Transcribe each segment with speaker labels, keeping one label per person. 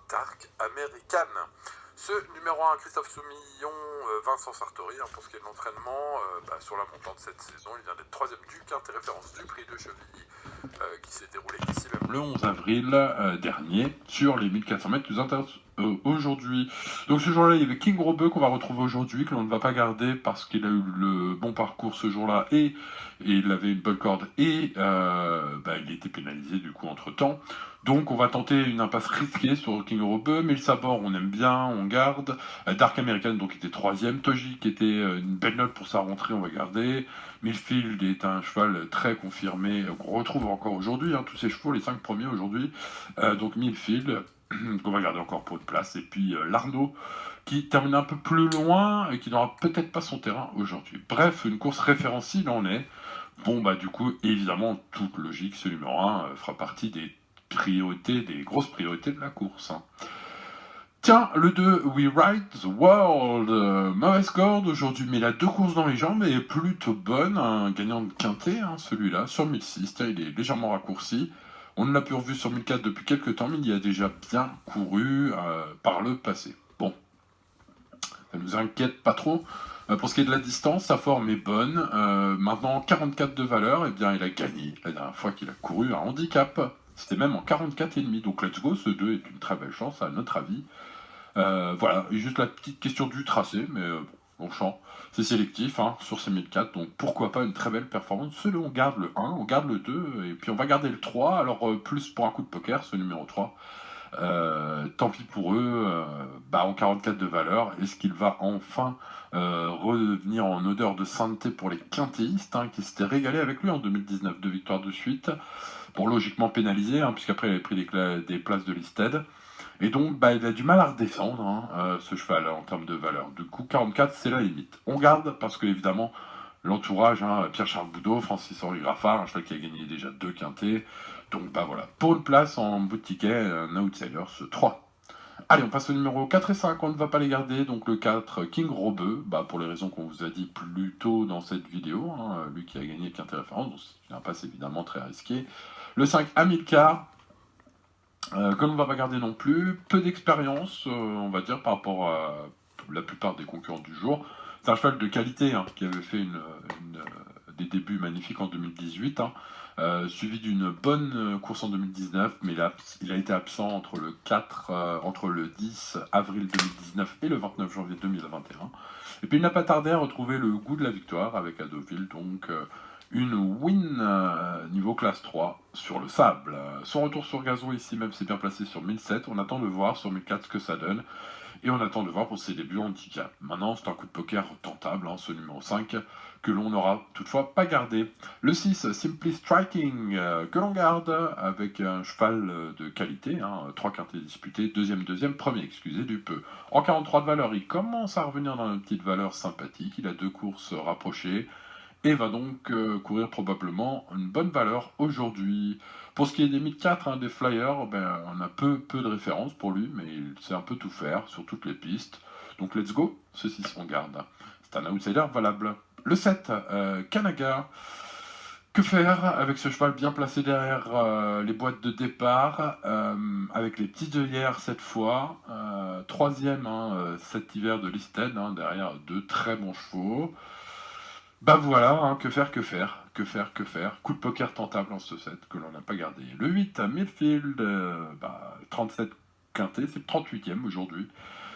Speaker 1: Dark American. Ce numéro 1, Christophe Soumillon, Vincent Sartori, pour ce qui est de l'entraînement, sur la montante cette saison, il vient d'être 3ème du quintet référence du prix de Chevilly, qui s'est déroulé ici même le 11 avril dernier, sur les 1400 mètres qui nous intéressent aujourd'hui. Donc ce jour-là, il y avait King Robeux qu'on va retrouver aujourd'hui, que l'on ne va pas garder parce qu'il a eu le bon parcours ce jour-là, et il avait une bonne corde, et il était pénalisé du coup entre-temps. Donc on va tenter une impasse risquée sur King Robeux, mais le Sabor on aime bien, on garde. Dark American donc était 3ème, Toji qui était une belle note pour sa rentrée, on va garder. Millfield est un cheval très confirmé, qu'on retrouve encore aujourd'hui, tous ces chevaux, les 5 premiers aujourd'hui. Donc Millfield, qu'on va garder encore pour une place. Et puis l'Arnaud, qui termine un peu plus loin et qui n'aura peut-être pas son terrain aujourd'hui. Bref, une course référencée, il en est. Bon, du coup, évidemment, toute logique, ce numéro 1 fera partie des priorités, des grosses priorités de la course. Tiens, le 2, We Ride the World, mauvaise corde aujourd'hui, mais il a 2 courses dans les jambes et est plutôt bonne, un gagnant de quintet, celui-là, sur 1006, tiens, il est légèrement raccourci. On ne l'a plus revu sur 1004 depuis quelques temps, mais il y a déjà bien couru par le passé. Bon, ça nous inquiète pas trop. Pour ce qui est de la distance, sa forme est bonne. Maintenant, 44 de valeur, et bien il a gagné la dernière fois qu'il a couru un handicap. C'était même en 44,5, donc let's go, ce 2 est une très belle chance à notre avis. Voilà, et juste la petite question du tracé, mais bon champ, c'est sélectif sur ces 1004, donc pourquoi pas une très belle performance. On garde le 1, on garde le 2, et puis on va garder le 3, alors plus pour un coup de poker, ce numéro 3. Tant pis pour eux, en 44 de valeur, est-ce qu'il va enfin revenir en odeur de sainteté pour les quintéistes, qui s'étaient régalés avec lui en 2019, 2 victoires de suite, pour logiquement pénaliser, puisqu'après il avait pris des places de listed. Et donc, il a du mal à redescendre, ce cheval, en termes de valeur. Du coup, 44, c'est la limite. On garde, parce que, évidemment, l'entourage, Pierre-Charles Boudot, Francis-Henri Graffard, un cheval qui a gagné déjà 2 quintés. Donc, voilà. Pour une place en bout de ticket, un outsider, ce 3. Allez, on passe au numéro 4 et 5, on ne va pas les garder. Donc, le 4, King Robeux, pour les raisons qu'on vous a dit plus tôt dans cette vidéo, lui qui a gagné le quintet référence, donc c'est une impasse évidemment très risquée. Le 5, Amilcar, que l'on ne va pas garder non plus, peu d'expérience, on va dire, par rapport à la plupart des concurrents du jour. C'est un cheval de qualité qui avait fait des débuts magnifiques en 2018, suivi d'une bonne course en 2019, mais il a été absent entre le 10 avril 2019 et le 29 janvier 2021. Et puis il n'a pas tardé à retrouver le goût de la victoire avec Deauville, donc une win niveau classe 3 sur le sable. Son retour sur gazon ici même s'est bien placé sur 1007. On attend de voir sur 1004 ce que ça donne. Et on attend de voir pour ses débuts en handicap. Maintenant, c'est un coup de poker tentable, ce numéro 5, que l'on n'aura toutefois pas gardé. Le 6, Simply Striking, que l'on garde avec un cheval de qualité, 3 quintés disputés, deuxième, premier, excusez du peu. En 43 de valeur, il commence à revenir dans une petite valeur sympathique. Il a 2 courses rapprochées et va donc courir probablement une bonne valeur aujourd'hui. Pour ce qui est des 1004, des flyers, on a peu de références pour lui, mais il sait un peu tout faire sur toutes les pistes. Donc let's go, ceci on garde. C'est un outsider valable. Le 7, Kanaga. Que faire avec ce cheval bien placé derrière les boîtes de départ, avec les petites œillères cette fois, 3ème cet hiver de listed, derrière 2 très bons chevaux. Voilà, que faire. Coup de poker tentable en ce set que l'on n'a pas gardé. Le 8 à Millfield, 37 quintés, c'est le 38e aujourd'hui.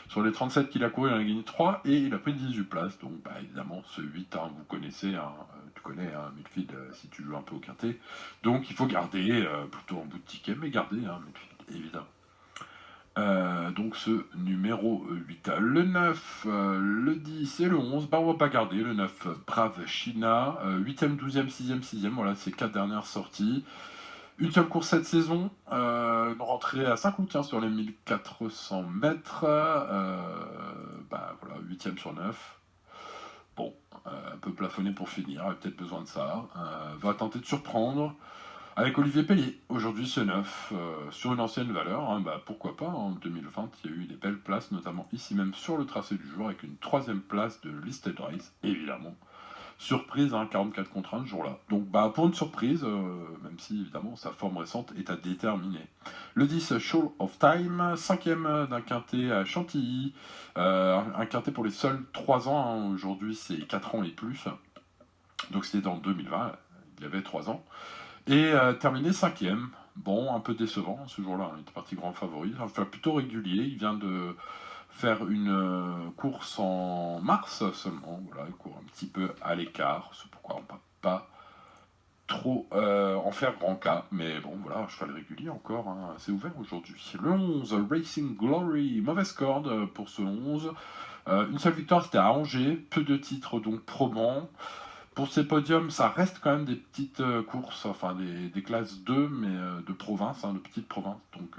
Speaker 1: Sur les 37 qu'il a couru, il en a gagné 3 et il a pris 18 places. Donc évidemment, ce 8, vous connaissez, tu connais Millfield si tu joues un peu au quintet. Donc il faut garder, plutôt en bout de ticket, mais garder Millfield, évidemment. Donc ce numéro 8. Le 9, le 10 et le 11, on va pas garder. Le 9, Brave China, 8ème, 12ème, 6ème, 6ème, voilà, ces 4 dernières sorties. Une seule course cette saison, une rentrée à Saint-Cloud sur les 1400 mètres, voilà, 8ème sur 9. Bon, un peu plafonné pour finir, il a peut-être besoin de ça. Va tenter de surprendre. Avec Olivier Pellier, aujourd'hui ce 9, sur une ancienne valeur, pourquoi pas, en 2020 il y a eu des belles places, notamment ici même sur le tracé du jour, avec une 3ème place de Listed Race, évidemment,
Speaker 2: Surprise, hein, 44 contre 1 ce jour-là. Donc bah, pour une surprise, même si évidemment sa forme récente est à déterminer. Le 10, Show of Time, 5e d'un quintet à Chantilly. Un quintet pour les seuls 3 ans, hein. Aujourd'hui c'est 4 ans et plus. Donc c'était en 2020, il y avait 3 ans. Et terminé 5e. Bon, un peu décevant ce jour-là, il était parti grand favori. Enfin, plutôt régulier, il vient de faire une course en mars seulement. Voilà, il court un petit peu à l'écart. C'est pourquoi on ne peut pas trop en faire grand cas. Mais bon, voilà, un cheval régulier encore, hein, assez ouvert aujourd'hui. Le 11, Racing Glory, mauvaise corde pour ce 11. Une seule victoire, c'était à Angers. Peu de titres, donc probants. Pour ces podiums, ça reste quand même des petites courses, enfin des classes 2, mais de province, hein, de petites provinces. Donc,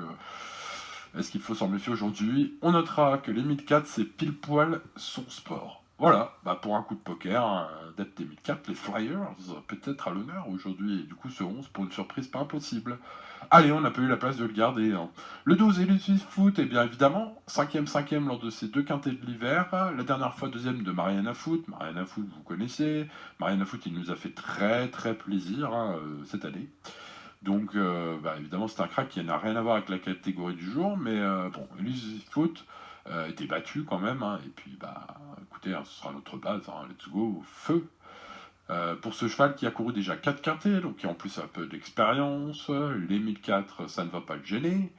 Speaker 2: est-ce qu'il faut s'en méfier aujourd'hui? On notera que les 1004, c'est pile poil son sport. Voilà, bah pour un coup de poker, adepte des 1004, les Flyers, peut-être à l'honneur aujourd'hui, et du coup ce 11 pour une surprise pas impossible. Allez, on n'a pas eu la place de le garder. Hein. Le 12, Elusive Foot, et bien évidemment, 5e lors de ces 2 quintets de l'hiver. La dernière fois, 2e de Mariana Foot. Mariana Foot, vous connaissez. Mariana Foot, il nous a fait très très plaisir hein, cette année. Donc, bah, évidemment, c'est un crack qui n'a rien à voir avec la catégorie du jour, mais bon, Elusive Foot était battu quand même, hein, et puis, bah, écoutez, hein, ce sera notre base, hein, let's go, feu. Pour ce cheval qui a couru déjà 4 quintés, donc qui en plus a un peu d'expérience, les 1004, ça ne va pas le gêner,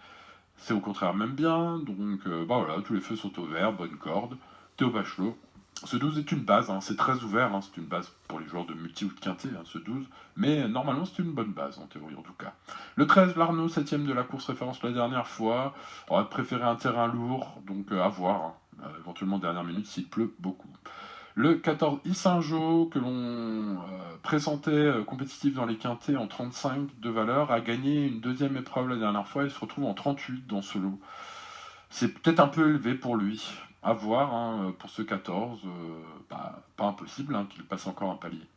Speaker 2: c'est au contraire même bien, donc bah voilà, tous les feux sont au vert, bonne corde, Théo Bachelot. Ce 12 est une base, hein, c'est très ouvert, hein, c'est une base pour les joueurs de multi ou de quintet, hein, ce 12, mais normalement c'est une bonne base, en théorie en tout cas. Le 13, l'Arnaud, 7ème de la course référence la dernière fois, on aurait préféré un terrain lourd, donc à voir, hein, éventuellement dernière minute s'il pleut beaucoup. Le 14, Issingeau, que l'on présentait compétitif dans les quintets en 35 de valeur, a gagné une deuxième épreuve la dernière fois et se retrouve en 38 dans ce lot. C'est peut-être un peu élevé pour lui. À voir, hein, pour ce 14, pas impossible hein, qu'il passe encore un palier.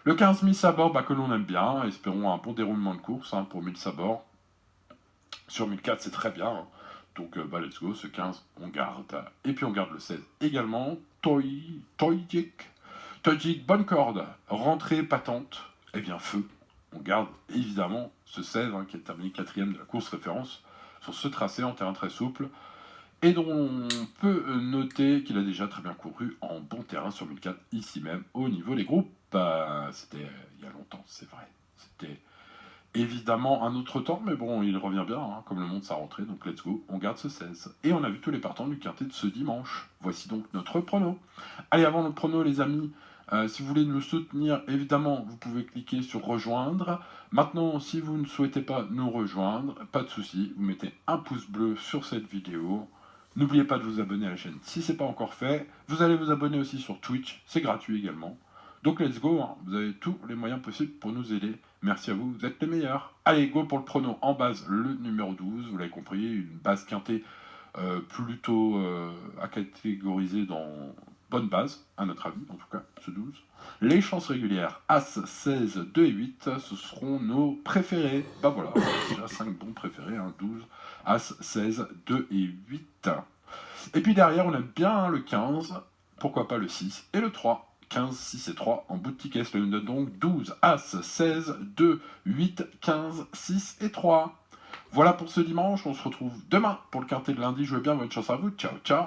Speaker 2: Le 15, Miss Sabor, que l'on aime bien, espérons un bon déroulement de course hein, pour 1000 Sabor. Sur 1004, c'est très bien. Hein. Donc, let's go, ce 15, on garde. Et puis, on garde le 16 également. Toyjik, bonne corde. Rentrée patente. Eh bien, feu. On garde évidemment ce 16 hein, qui a terminé 4ème de la course référence sur ce tracé en terrain très souple. Et dont on peut noter qu'il a déjà très bien couru en bon terrain sur 1004, ici même, au niveau des groupes. C'était il y a longtemps, c'est vrai. C'était évidemment un autre temps, mais bon, il revient bien, hein, comme le monde sa rentrée, donc let's go, on garde ce 16. Et on a vu tous les partants du quintet de ce dimanche. Voici donc notre prono. Allez, avant le prono, les amis, si vous voulez nous soutenir, évidemment, vous pouvez cliquer sur rejoindre. Maintenant, si vous ne souhaitez pas nous rejoindre, pas de souci, vous mettez un pouce bleu sur cette vidéo. N'oubliez pas de vous abonner à la chaîne si ce n'est pas encore fait. Vous allez vous abonner aussi sur Twitch, c'est gratuit également. Donc let's go, hein. Vous avez tous les moyens possibles pour nous aider. Merci à vous, vous êtes les meilleurs. Allez, go pour le prono en base, le numéro 12, vous l'avez compris, une base quintée plutôt à catégoriser dans bonne base, à notre avis, en tout cas, ce 12. Les chances régulières, As, 16, 2 et 8, ce seront nos préférés. Bah voilà, déjà 5 bons préférés, hein, 12, As, 16, 2 et 8. Et puis derrière, on aime bien hein, le 15, pourquoi pas le 6 et le 3. 15, 6 et 3 en bout de ticket, cela nous donne donc 12, As, 16, 2, 8, 15, 6 et 3. Voilà pour ce dimanche, on se retrouve demain pour le quintet de lundi. Jouez bien, bonne chance à vous, ciao ciao.